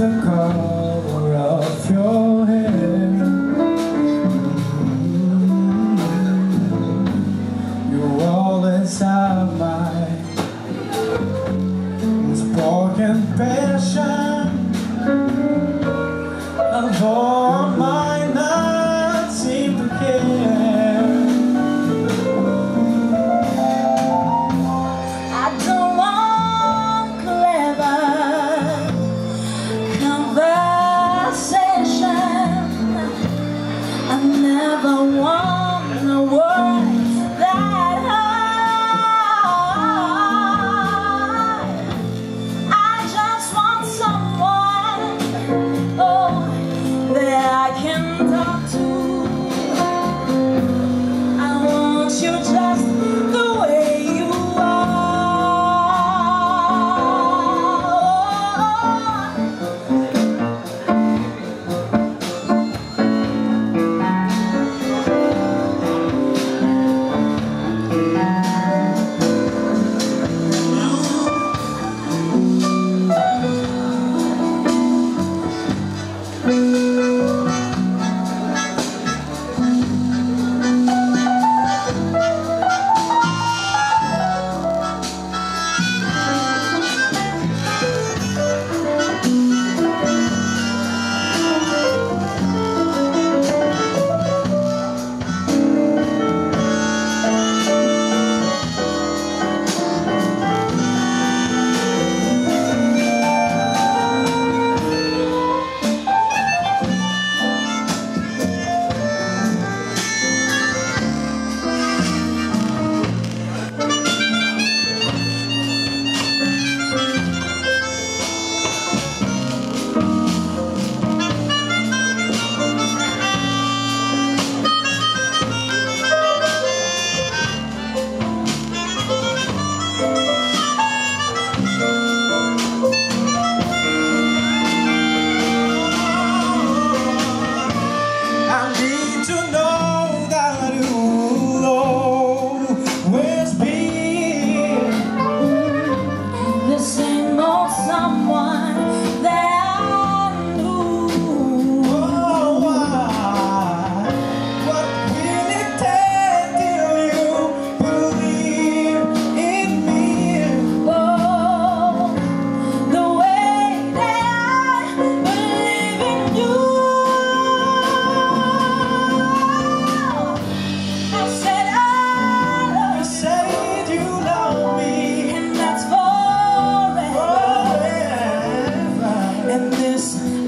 the color of your hair. You always have my unspoken passion, although I might not seem to care. I don't want clever conversation. I never want a word that hard. I just want someone, oh, that I can talk to. I want you just the way you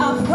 I